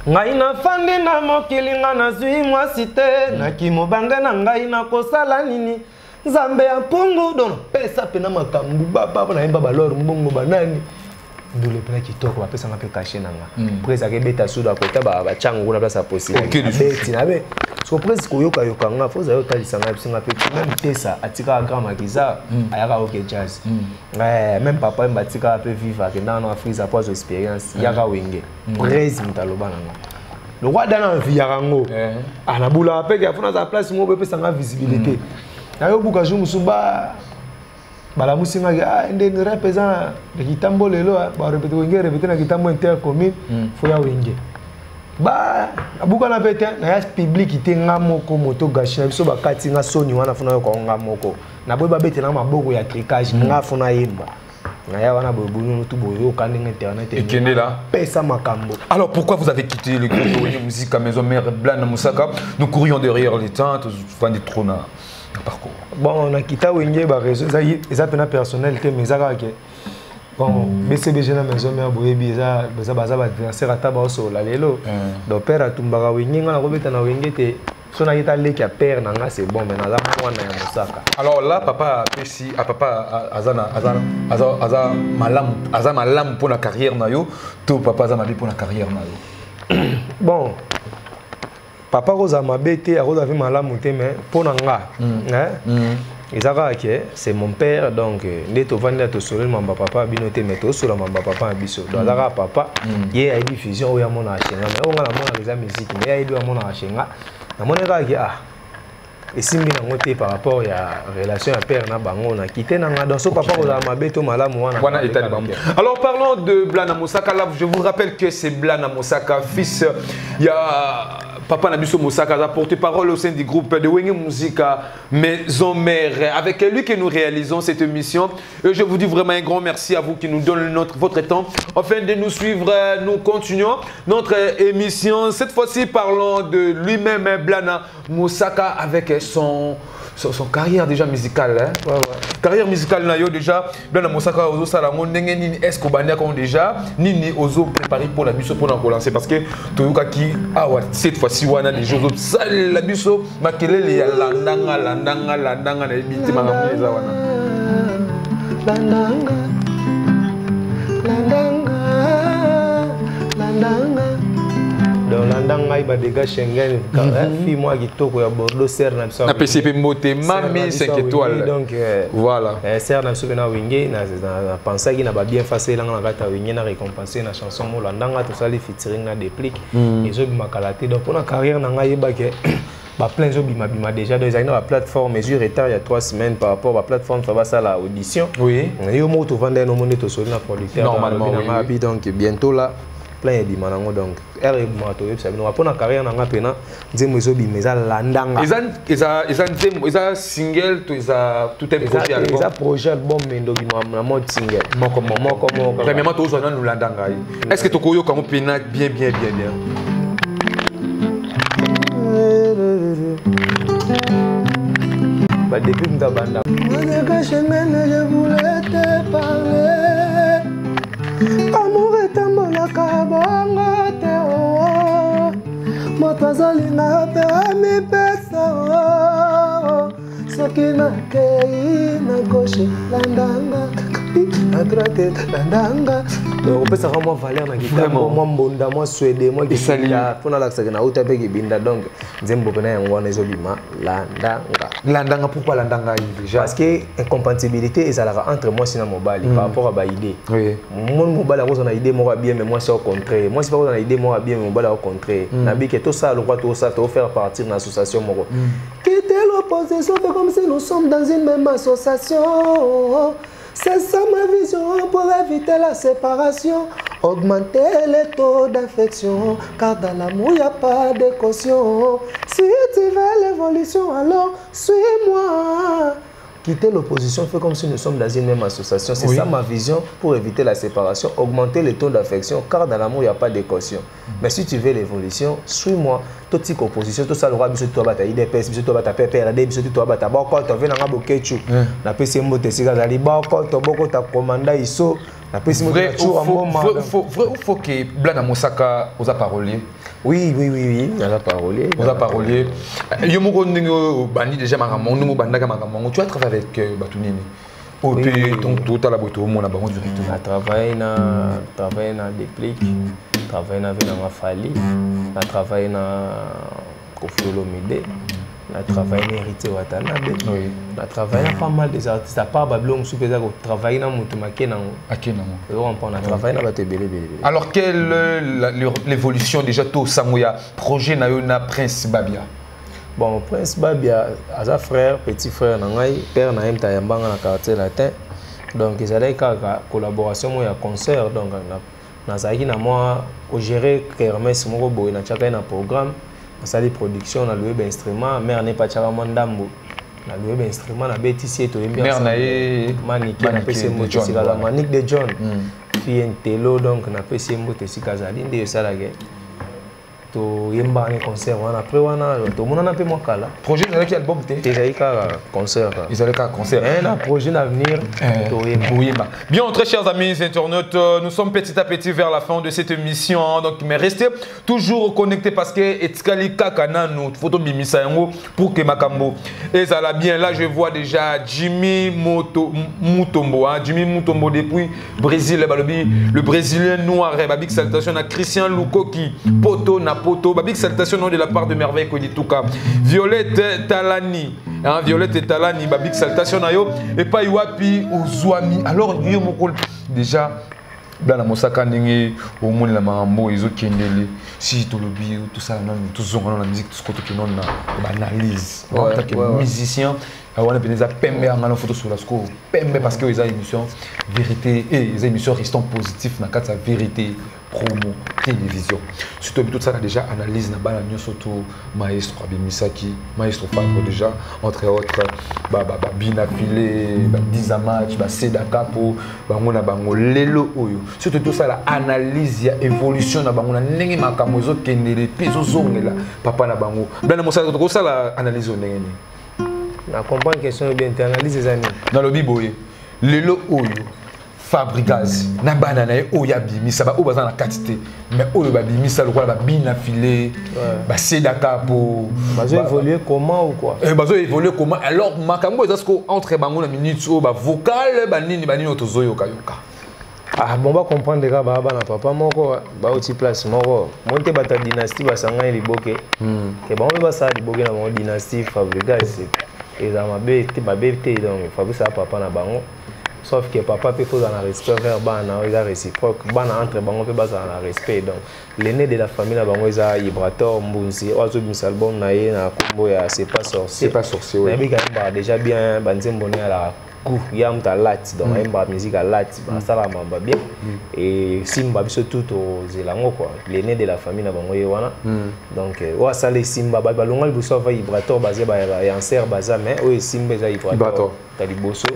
ngai na fandi na mokili nga na zui mwasi te na kimobanga na ngai na kosala nini nzambe ya pungu don pesa pe na makambu baba na yemba balor mbongo banani ndule pena kitoko ba pesa ngape caché nanga presa ke beta suda kota ba changu na place possible beti na be so presa ko yoka nga foza yo talisa nga bisinga pe même pesa atika grand makiza ayaka ok jazz même papa mbatika pe vivre ke dans Afrique pour expérience yaka wenge presa mtaloba nanga le roi dans vie yarango ana bula pe ke afuna za place mo be pesa nga visibilité ayo buka jumu suba bala musinga ya ndenge represent de kitambo lelo ba répéter wenge répéter na kitambo intercommune fo ya wenge ba abuka na pete na ya public ite nga moko moto gashi na biso bakati nga soni wana funa ko nga moko na boy ba bete na maboko ya tricage nga funa yemba na ya wana bobuno tout boyo kandenge internet et là pesa makambo. Alors pourquoi vous avez quitté le groupe de musique à maison mère Blana Moussaka? Nous courions derrière les tentes fan des trônes parcours. Bon, on a quitté Wenge ba réseau ça pena personnalité mais ça que bon BCBG na maison mère boyebi ça baza ba adversaire ata ba so la lelo donc père atumbaka Wenge nga na kobeta na Wenge te so na yeta leki ya père nanga c'est bon mais na za mwana ya Moussaka. Alors là papa pesi à papa aza malam pour la carrière na yo to papa aza mabi pour la carrière na yo. Bon papa Rosa mabete a Rosa vu malamu te mais pour nanga c'est mon père donc neto vanda to solo mamba papa binote meto solo mamba papa biso donc azaka papa ye a diffusion oya mona achenga mais on a mona les musique mais ya do mona achenga na mona ka et simbi na ngote par rapport à relation à père na bango na quitté nanga donc so papa Rosa mabeto malamu wana état de bango. Alors parlons de Blana Moussaka là je vous rappelle que c'est Blana Moussaka fils il y a Papa Nabiso Moussaka a porté-parole au sein du groupe de Wenge Musica Maison Mère. Avec lui que nous réalisons cette émission. Et je vous dis vraiment un grand merci à vous qui nous donnez votre temps. Afin de nous suivre, nous continuons notre émission. Cette fois-ci, parlons de lui-même, Blana Moussaka, avec son son carrière déjà musicale. Hein? Ouais. Carrière musicale, déjà, Blana Moussaka, Ozo Salamon, Nini, est-ce qu'on bania comme déjà, Nini, Ozo préparé pour la busso pour nous lancer parce que Toyoka qui, cette fois-ci, on a des jours autres, ça, la busso, Makele, il y a landanga, la limite, dans landanga iba dégâts Schengen fille moi qui toko ya Bordeaux serre na biso na PCP motema mais 5 étoiles donc voilà serre na biso na winge na penser ki na ba bien facile na kata winge na récompenser na chanson mo landanga to sali featuring na déplique ezo bimakalate donc pour na carrière na ngai ba ke ba plein zo bima déjà dans la plateforme mesure retard il y a 3 semaines par rapport à la plateforme ça va ça la audition oui yo mo to vendre no monnaie to sur na producteur normalement oui. Donc bientôt là plein de bimanango donc R moto yeb sabino pour na carrière na pena nzembo ezo bimeza landanga eza single to eza tout un projet album eza projet album mendo bima na mode single moko premièrement to zo na landanga est-ce que to koyo comme pena bien bah depuis Mtabanda je voulais te parler amour est un molaka bonga te moto azali na perami pesa soki na kei na gauche landanga à droite landanga donc pesa vraiment valeur na guitare moi mbonda moi suédé moi qui salia pour na laksa na uta pe binda donc nzembo pena yango na ezobima landanga pourquoi landanga déjà parce que incompatibilité ezalaka entre moi et mobali par rapport à ba idée oui mon mobali a une idée moi bien mais moi c'est au contraire moi c'est pas une idée moi bien mais mobali au contraire na bi que tout ça le droit tout ça to faire partir d'une association moko quitter l'opposition comme si nous sommes dans une même association. C'est ça ma vision pour éviter la séparation, augmenter les taux d'affection, car dans l'amour il n'y a pas de caution. Si tu veux l'évolution, alors suis-moi. Quitter l'opposition fait comme si nous sommes dans une même association. C'est ça ma vision pour éviter la séparation, augmenter les taux d'affection, car dans l'amour il n'y a pas de caution. Mais si tu veux l'évolution, suis-moi. Toute cette opposition, tout ça, le roi, tu dois battre IDPS, tu dois battre PPRD, tu dois battre Boko, tu viens dans Bokechu. La PC Mote, c'est ça, les Boko, tu as commandé ISO. La PC Mote, tu as faut que Blana Moussaka aux paroliers. Oui, aux paroliers. Aux paroliers. Yomoko Bandi déjà Maramon, nous Bandaga Maramon. Tu as travaillé avec Batunini. Au pays, tout à la beauté, au monde, on a travaillé dans Déplique, travaillé dans Fali, on a travaillé dans Kofi Olomide, on a travaillé dans Héritier Watanabe, on a travaillé dans pas mal des artistes, à part Babylon, on a travaillé dans Moutoumake, on a travaillé dans Batebele. Alors, quelle est l'évolution déjà tout Samoya, projet na Prince Babia? Bon, Prince Babia, a frère, petit frère, père Naïm Tayambanga dans le quartier latin. Donc, ils allaient faire une collaboration, un concert. Donc, on gérer Kermès, on a un programme, on a des productions, on a loué instrument, mère n'est pas Charamandambo. On a loué instrument, on a BTC, mère naïe, Manique de John. Fille Télo, donc on a PC Motesi Kazaline, de Salagé. To yemba un concert après to mona na pe mo kala projet de quel album té concert ils allaient concert un projet d'avenir to yemba bien très chers amis internautes nous sommes petit à petit vers la fin de cette émission donc mais restez toujours connectés parce que etikali kaka nanu photo bimisa yango pour que makambo et ça la bien là je vois déjà Jimmy Mutombo Jimmy Mutombo depuis Brésil le brésilien noir big salutation à Christian Lukoki poto na poto big salutation de la part de Merveille Kodituka Violette Talani Violette Talani big salutation na yo et pas Iwapi Ozwami alors yo moko déjà Blana Moussaka ndenge au monde la mambo izo kendele si to lobi tout ça non tout zonga na musique tout ce côté que non na analyse en tant que musicien on a besoin de pembe en allant photo sur la score pembe parce que les émissions vérité et les émissions restant positifs na carte vérité promo télévision surtout tout ça déjà analyse na bana surtout maestro Abimisaki maestro Fabre déjà entre autres bina filé Diza match Seda Capo bango na bango lelo oyo surtout tout ça la analyse ya évolution na bango na ndenge makambo zo kendele peso zongela papa na bango bana mosala to ça la analyse ndenge Je comprends la question bien, tu analyses les années. Dans le biboye, le lot oyo, Fabricaz, na banana oya bimisa ba obaza na quantité, mais oyo ba bimisa lokola ba bina filé, ba sedaka po. Bazo évoluer comment ou quoi? Bazo évoluer comment? Alors makambo ezasko entre bango na minutes o ba vocal ba nini otozoyo kayoka. Ah bon ba comprendre déjà ba na papa moko ba oti place moko. Monte bata dynastie ba sanga liboke. Que ba on ba sa liboke na mon dynastie Fabricaz. Et ça m'a bête ba bête donc Fabricaz papa na bango. Sauf que papa peut faire un respect vers bana, il a réciproque. Bana entre bango peut baser un respect. Donc l'aîné de la famille na bango isa Ibrator Mbunzi, ozo misalbon na ye na kombo ya c'est pas sorcier. C'est pas sorcier. Oui. Mais quand déjà bien banzemboni à la coup, il y a un talat donc il y a une musique à lat, ça la mamba bien. Et Simba biso tout au Zelango quoi. L'aîné de la famille na bango ye wana. Donc wa ça les Simba ba longa biso va Ibrator basé ba ya anser baza mais o Simba za Ibrator. Taliboso,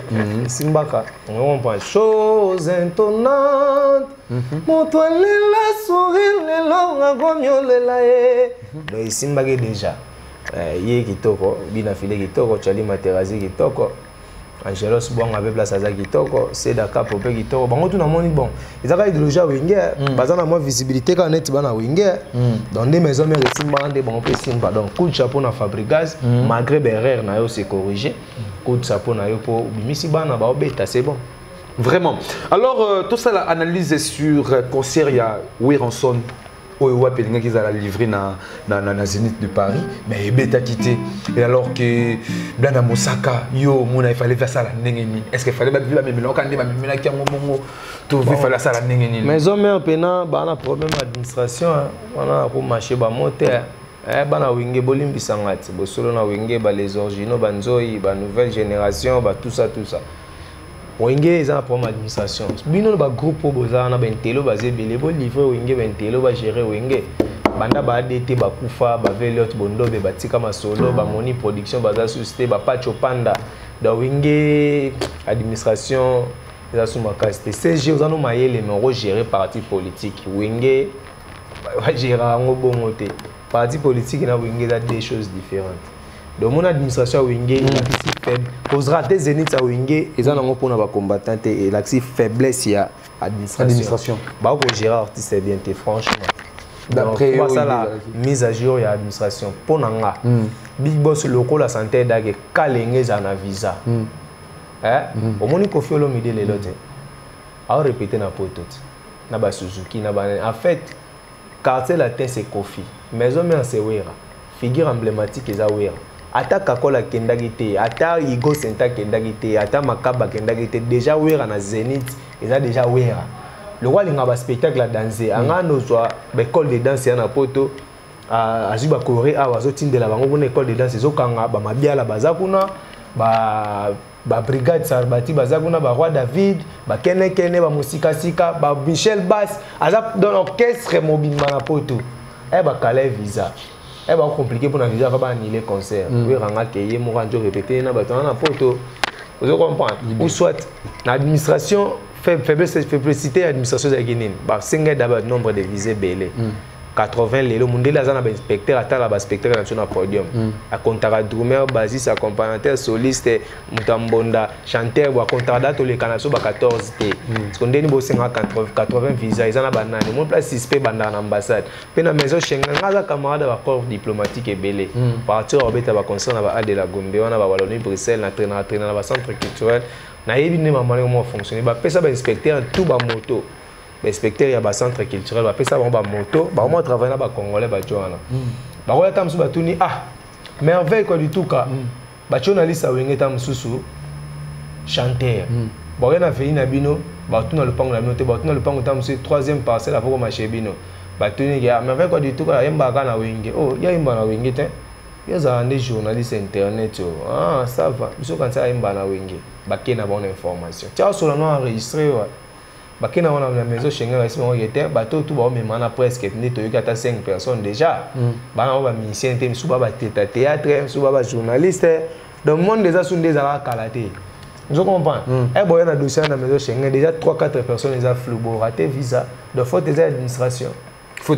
Simbaka, on comprend chose étonnante. Mon toile la souris, les longs à gomio le laé. Donc Simbaka déjà. Yé kitoko, bina filé kitoko, Charlie Materazzi kitoko. Angelos bon avec place à kitoko, c'est Dakar popé kitoko. Bon tout na moni bon. Ils avaient idéologie winger, bazana moins visibilité quand net bana winger. Dans des maisons mais Simba des bon Simba. Donc coup de chapeau na Fabricaz, malgré Berrer na yo c'est corrigé. Coup de chapeau na yo pour bimisi bana ba obeta c'est bon. Vraiment. Alors tout ça la analyse sur concert ya Wiranson. Oyo Pelinga qui a livré na Zénith de Paris, mais bêta quitté. Et alors que Blana Mosaka, yo, il fallait faire ça la nengeni. Est-ce qu'il fallait battre la même là quand il m'a qui a tout il fallait ça la nengeni. Mais on met un pena, un problème d'administration, on a pour marcher ba moteur. Bana wingé bolim bisangati, bo solo na wingé ba les originaux banzoi, ba nouvelle génération, ba tout ça. Wingé ils ont un problème d'administration. Bino ba groupe boza na bentelo basé belé bo livrer wingé bentelo ba gérer wingé. Banda ba DT ba kufa ba velot bondo be batika masolo ba moni production baza société ba pacho panda. Da wingé administration ils ont sous ma casté. CG ils ont mayele mais gérer parti politique. Wingé va gérer en bongote. Parti politique na wingé a des choses différentes. Donc mon administration wingé est faible. Posera des Zénith à wingé ils ont pour na combattant et l'axi faiblesse ya administration. Ba ko gérer artiste bien franchement. D'après ça la mise à jour ya administration pour nanga. Big boss local la santé dage kalenge za na visa. Au moni Koffi Olomide les lote. A répéter na poto. Na ba Suzuki na ba en fait quartier latin c'est Koffi. Maison mais c'est Wera. Figure emblématique eza Wera. Ata Kakola kendagite, ata Igo Senta kendagite, ata Makaba kendagite, déjà Wera na Zénith, ils ont déjà Wera. Le roi linga ba spectacle à danser, anga no soit école de danse na poto, azuba Corée a wazo tinde la bango école de danse zo kanga ba mabia la bazakuna, ba brigade Sarbati bazakuna ba roi David, ba kene ba musika sika, ba Michel Bass, azap dans l'orchestre mobile na poto. Ba kale visa. C'est compliqué pour naviguer avant d'annuler le concert. Oui, ranga keye mo ranjo répéter na bato na poto. Vous comprenez? Ou soit l'administration faiblesse administration de Guinée. Ba singa d'abord nombre de visées belé. 80 lelo mundela za na ba inspecteur ata la ba inspecteur national podium. A contrat drummer bassiste accompagnateur soliste mutambonda chanteur ba contrat date le kanaso ba 14 t. Skondeni bo 80 visa ils en a banane. Mon place 6 p banda na ambassade. Pe na maison Schengen ngaza camarade ba corps diplomatique et belé. Partir obeta ba concert na ba A de la Gombe wana ba Wallonie Bruxelles na traîner na ba centre culturel. Na yebi ne maman comment fonctionner. Ba pesa ba inspecteur tout ba moto. Inspecteur ya ba centre culturel ba pesa ba moto ba moi travailler na ba congolais ba joana ba ko ta msu ba tuni merveille quoi du tout ka ba journaliste a wenge ta msusu chanteur ba na fait na bino ba tuna le pango na bino te ba tuna le pango ta msu troisième parcelle avant ko marché bino ba tuni ya merveille quoi du tout ka yemba ka na wenge ya yemba na wenge te ya za des journalistes internet ça va biso quand ça yemba na wenge ba ke na bonne information tu as seulement enregistré Bakina on a la maison Schengen ici on était bateau tout ba même na presque ni to yaka 5 personnes déjà ba on va musicien te suba ba théâtre suba ba journaliste donc monde déjà sont des ala kalaté je comprends boy na dossier na maison Schengen déjà 3-4 personnes déjà flou bo raté visa de faute des administrations Il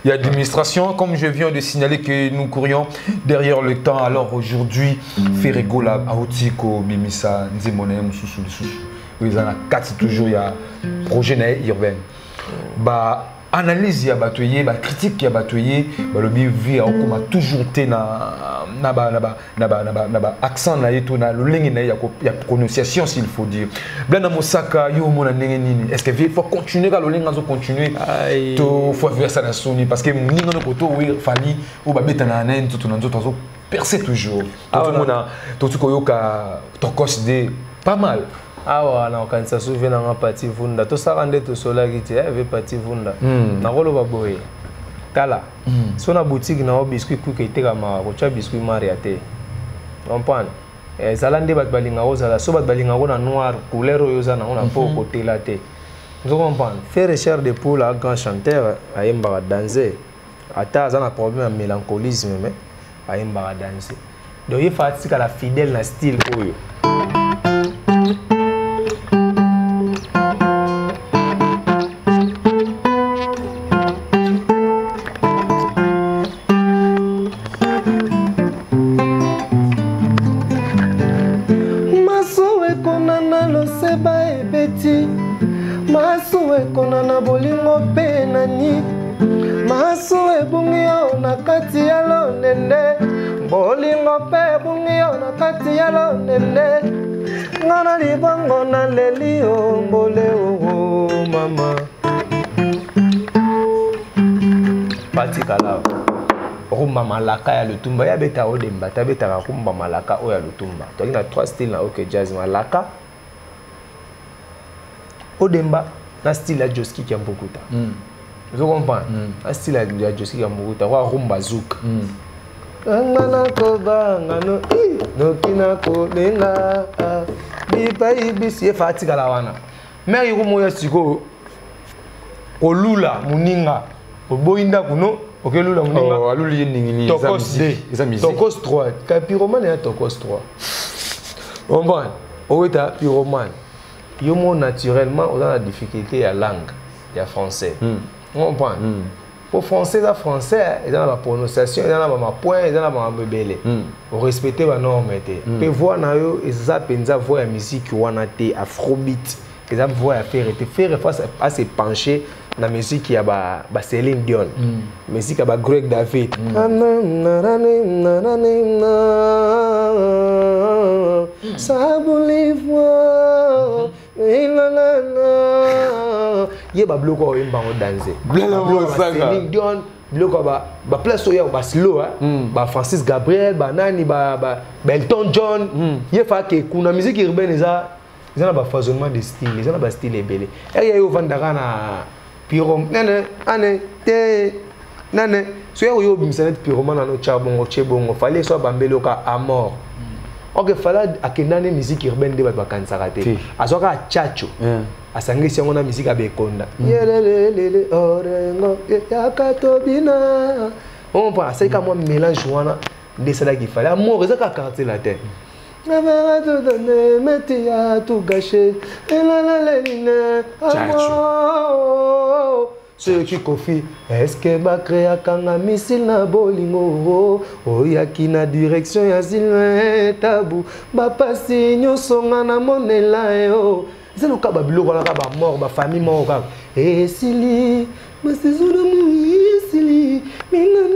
y a l'administration, comme je viens de signaler que nous courions derrière le temps. Alors aujourd'hui, Ferregola, Aotiko, Bimisa, Nzimone, Moussoussou, il y a toujours un projet urbain. Analyse, il y a critique, il y a le vie a toujours été accent, il y a prononciation s'il faut dire. Est-ce qu'il faut continuer à le continuer? Il faut faire ça parce que il fallait percer toujours. Pas mal. Ah ouais, quand ça souvient dans un parti vunda, tout ça rendait tout cela qui était avec parti vunda. Na rolo va boyer. Tala. Si on a boutique na biscuit qui était comme un biscuit mariaté. Comprendre? Et ça l'ande bat balinga rosa la, so bat balinga rona noir couleur rosa na on a pas côté là té. Vous comprenez? Faire recherche de pour la grand chanteur à yemba danser. Ata ça na problème de mélancolisme mais à yemba danser. Donc il faut que la fidèle na style oyo. Konana bolingo pe nani maso ebungi yo na kati ya lonende bolingo pe ebungi yo na kati ya lonende ngana libongo na leli o mbole o mama patikala rumba malaka ya lutumba ya beta odemba ta beta ka rumba malaka o ya lutumba to ina trois styles na OK jazz malaka odemba na style ya Joski qui a beaucoup de temps. Vous comprenez? Na style ya Joski qui a beaucoup de temps. Rumba zouk. Ngana koba ngano no kinako lenga bipa ibisi fatika la wana. Mais yuko ya siko olula muninga oboinda kuno okelula muninga aluli ningini za musique. Tokos 3. Capiroman ya Tokos 3. Comprenez? Oeta pyroman. Yomo naturellement on a la difficulté à la langue, il y a français. On comprend. Pour français, il français, il y a la prononciation, il y a la point, il y a la bébé. On respecte la norme. Puis voir na yo, ils ont voix la musique qui a afrobeat, ils ont voix à faire face à se pencher dans la musique qui a Céline Dion, musique à Greg David. Ça il y a des gens qui ont dansé. Céline Dion, place où il y a slow, Francis Gabriel, Nani, Elton John. Il y a une musique urbaine, ils ont un foisonnement de style, ils ont un style ébélé. Et il y a eu Vandagana, Pyrom, Nane, si il y a eu un pyroman dans le charbon, il fallait soit Bambeloka à mort. Ok, fallait que la musique urbaine de Bakansarate. À ce cas, Chacho. À Sangé, si on a musique à Bekonda. Yelele, orengo, yakatobina. On prend, c'est comme un mélange de ça qu'il fallait. Amour, c'est qu'à carter la tête. La verra tout donner, mais tu as tout gâché. Et la amour. Ceux qui confient, est-ce que ma créa missile na bolingo oyaki na direction ya Sylvain Tabou bapasi nyonso nga na monela yo zelo ka babiloko na ka ba mort ba famille mort ka esili basaison d'amour esili minana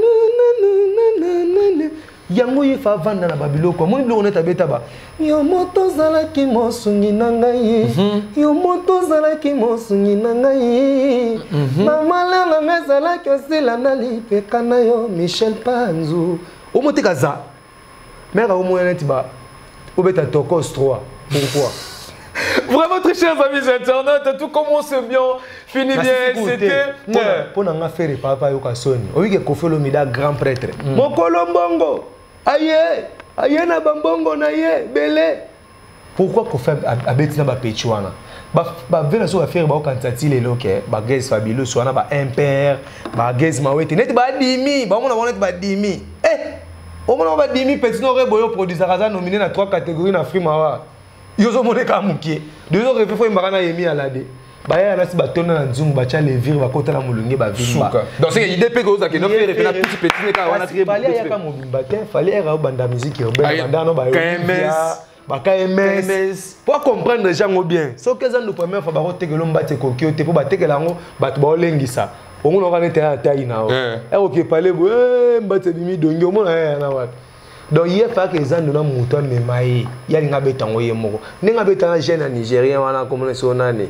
yango yefa vanda na babiloko moni biloko neta beta ba yo moto zalaki mosungi na ngai yo moto zalaki mosungi na ngai mama lelo ngezalaki osila na lipeka na yo Michel Panzu omotika za mère omoya neti ba obeta Tokos 3 pourquoi? Vraiment très chers amis internautes, tout commence bien, finit bien, c'était... Pour nous faire papa yoka soni, oyi ke Koffi Olomide grand prêtre. Mokolo mbongo, aye na bambongo na ye, belé. Pourquoi Koffi abeti na ba pechuana? Ba vela so affaire ba okantati lelo ke ba gaz fabuleux so na ba impère, ba gaz mawete net ba dimi, ba mona net ba dimi. O mona ba dimi petit no reboyo producer kaza nominé na 3 catégories na Free Mawa. Yozo moneka mukie. Deux autres refait faut mbakana yemi alade. baya na si batona na nzungu bacha levir bakota na mulungi ba vimba donc c'est idée pe que no faire pe na petit ne ka wana très fallait ya ka mobimba te fallait era banda musique urbaine banda no ba KMS pour comprendre les gens bien so que ça nous première fois ba ko tekelo mbate kokio te po ba tekela ngo bato ba olengisa on on va être à taille na OK parler mbate bimi dongi o mona na wa donc il faut que les gens nous montent mais mai ya nga betango ye moko ninga betana jeune nigérien wana comme les sonane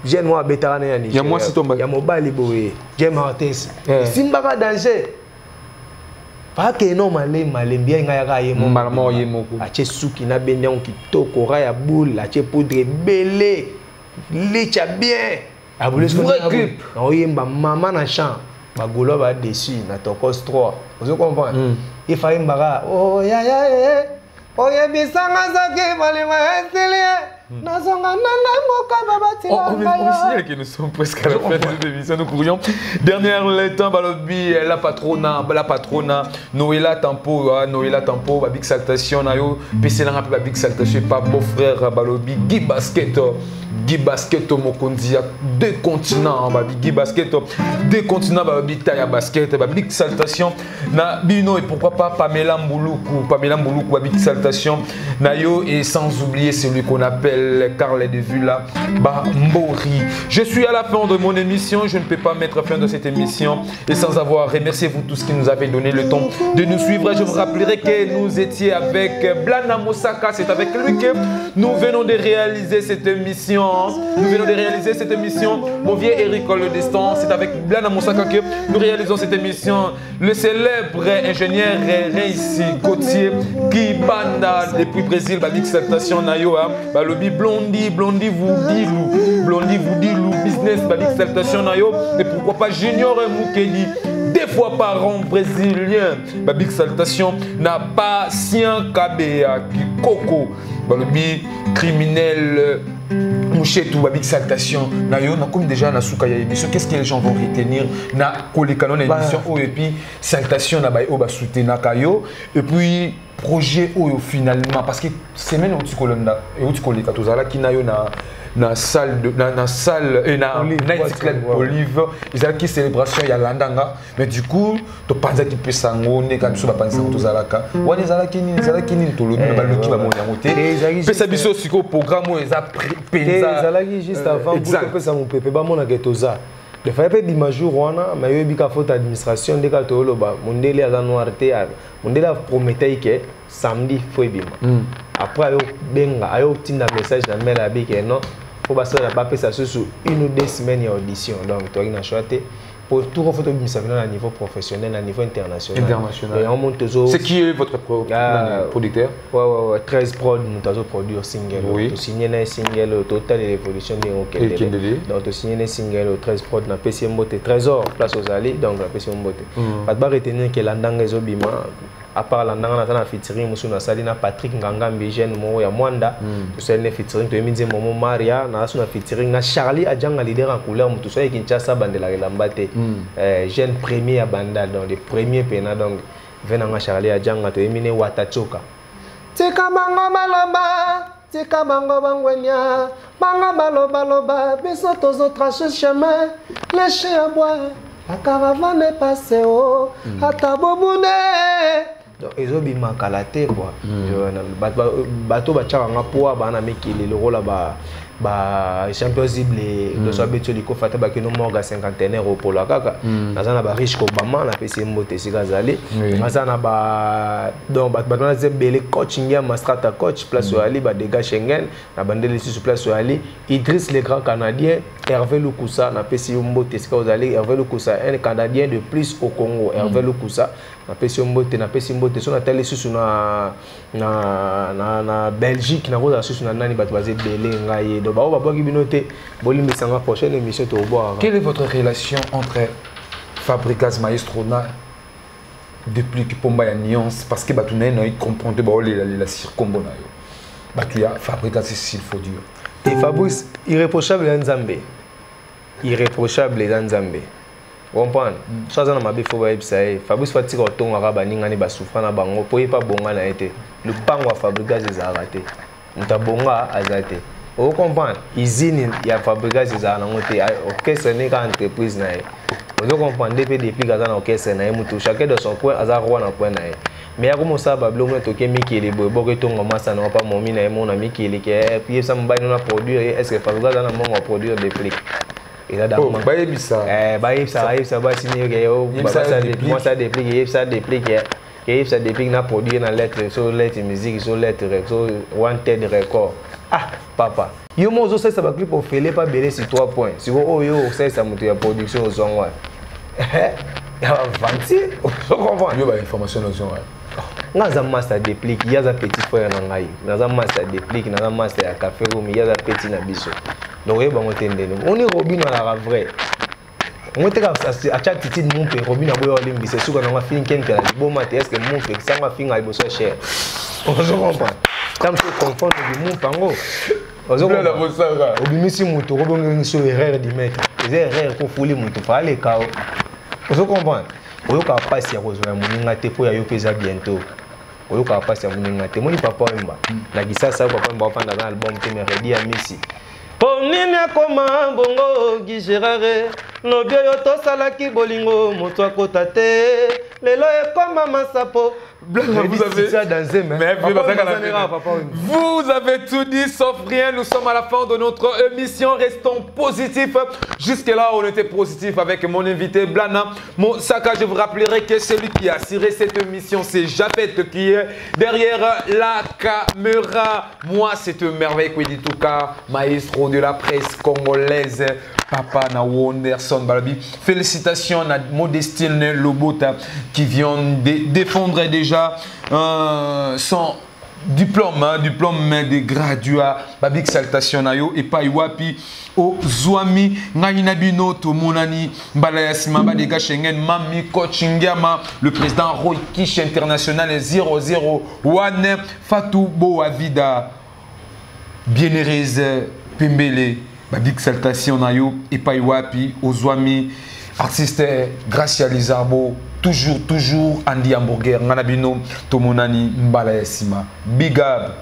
jeune moi betana ya Nigeria ya mobali boye James Artes simbaka danger pas que non malé bien nga ya ka ye moko ache suki na bendian kitoko ra ya boule ache poudre belé licha bien abule so na oyemba mama na chant bagolo ba dessus na tokos 3 vous comprenez il fallait mbara oh ya oye bisanga zaki balima estilie nazonga nana moka babatila on signale que nous sommes presque à la fin de cette émission nous courions dernière lettre balobi la patrona Noëlla Tampo big saltation na yo pc na ba big saltation pas beau frère balobi Guy Basket mokonzi ya deux continents Guy Basket deux continents balobi taya basket big saltation na bino et pourquoi pas Pamela Mbuluku big saltation na yo et sans oublier celui qu'on appelle Carl de Vula Mbori. Je suis à la fin de mon émission, je ne peux pas mettre fin de cette émission et sans avoir remercié vous tous qui nous avez donné le temps de nous suivre. Je vous rappellerai que nous étions avec Blana Mosaka, c'est avec lui que nous venons de réaliser cette émission. Mon vieux Eric Le Destin, c'est avec Blana Mosaka que nous réalisons cette émission. Le célèbre ingénieur Reissi Gauthier qui banda depuis Brésil, Big Saltation Nayo, Balobi Blondie vous dit Lou business Big Saltation Nayo et pourquoi pas Junior Mukedi 2 fois par an brésilien Big Saltation n'a pas Sien Kabea Kikoko Balobi criminel Mouchetou, Big Saltation, Nayo, comme déjà na soukaya émission, qu'est-ce que les gens vont retenir na kolekanon émission et puis Saltation na bayo ba soutenir Kayo et puis projet finalement parce que semaine où tu kolonda et où tu koleka tozala ki nayo na salle et na night club Olive ils ont qui célébration ya landanga mais du coup to panza ki pesa ngone ka biso ba panza tozala ka wani zala kini to lobi ba loki ba monya moté pesa biso siko programme eza penza zalaki juste avant pour pesa mon pepe ba mona ke toza le fa pe bi majour wana mais yo bi ka faute administration de ka to loba mondele aza noirté mondele a promettait que samedi faut bima après ayo benga ayo tinda message na mail abi que non faut passer la papier ça sous 1 ou 2 semaines d'audition donc toi il a choisi pour tout refait au à niveau professionnel à niveau international et on monte toujours c'est qui est votre producteur 13 prod nous avons produit single to signer un single total l'évolution de donc to signer un single 13 prod na PC Mbote Trésor place aux allées donc la PC Mbote pas de retenir que l'andanga ezobima à part l'andanga na featuring musuna salina Patrick Ngangambi jeune mo ya Mwanda to sel ne featuring to eminze Momo Maria na suna featuring na Charlie Adjanga leader en couleur mutu so Kinshasa bandela lambate jeune premier à banda donc les premiers pena donc venanga Charlie Adjanga to emine Watachoka tika bango bangwenya bango baloba biso tozo tracer chemin léché à boire la caravane est passée au atabobune donc ezobima kalate quoi bato bachaka poa bana mekili le rôle ba Champions League le soit beto liko fata ba kino morga 51 € pour la kaka nazana ba riche ko bama na PC Mbote sikazali nazana ba donc ba na zebele coaching ya mastrata coach place ali ba dégâts Schengen na bandeli sur place ali Idriss le grand canadien Hervé Lukusa na PC Mbote sikazali Hervé Lukusa un canadien de plus au Congo Hervé Lukusa na PC Mbote so na tele susu na Belgique na roza susu na nani bato baze belé ngai do ba ba ki binote bolimi sanga prochaine émission to boire. Quelle est votre relation entre Fabricaz Maestro na depuis que pomba ya nuance parce que batu na comprendre ba la circombo na yo batu ya Fabricaz s'il faut dur et Fabrice irréprochable dans Nzambe comprendre ça na mabe fo ba ebisa Fabrice fatika otonga ka baninga ni basufra na bango po pas bonga na été le pango wa Fabricaz ezarate mutabonga azate Vous comprenez? Usine, il y a fabriqué ces orchestres, orchestre n'est qu'une entreprise. Vous comprenez? Depuis l'orchestre, chacun de son coin, a roi dans point. Mais à comment ça, Bablo, on a toqué Mickey, les bois, qui tombent en masse, n'a pas mon mine, mon ami qui est, puis ça me baille, on a produit, est-ce que fabriqué dans un moment produire des plics? Et là, oh, baïb ça. Baïb ça va signer que ça déplique, ça déplique. Et ça déplique na produit na lettre sur lettre musique sur lettre sur wanted record. Ah papa. Yo mozo ça va clip pour faire pas belé sur 3 points. Si oh yo ça monter la production au son ouais. Ya va vanti. Je comprends. Yo ba information au son ouais. Naza master déplique, il y a un petit frère na ngai. Naza master déplique, naza master à café room, il y a un petit na biso. Donc on va entendre. On est Robin à la vraie. On est à chaque petite mon père Robin a boyo limbi c'est sûr qu'on a fini ken que la bon matin est-ce que mon fait ça m'a fini à bosso cher. On se comprend. Ça me fait confondre du mon pango. On se comprend. Au bimisi moto Robin sur erreur du mec. Les erreurs pour fouler moto pas les cas. On se comprend. On est capable de rejoindre mon ngate pour y pesa bientôt. On est capable de mon ngate. Mon papa mba. Na gisa ça papa mba fanda dans album que me ready à Messi. Ponini akoma bongo Gérard no bio yo tosalaki bolingo moto akota te lelo ekoma masapo. Vous avez tout dit sauf rien. Nous sommes à la fin de notre émission. Restons positifs. Jusque-là, on était positif avec mon invité Blana Mosaka. Je vous rappellerai que celui qui a assuré cette émission, c'est Japet qui est derrière la caméra. Moi, c'est merveille Kwedituka, maestro de la presse congolaise. Papa na Wonderson Balabi. Félicitations à Modestine Lobota qui vient de défendre déjà son diplôme, diplôme de graduat. Babik salutation nayo et pas Iwapi au Zouami Nainabino Tomonani Balayasima Badega Schengen Mami Coachingama, le président Roy Kish International 001 Fatou Boavida Bienerez Pembele. Big salutation nayo et pas Iwapi Ozwami artiste Gracia Lizarbo toujours Andy Hamburger Nganabino Tomonani Mbala Yasima big up.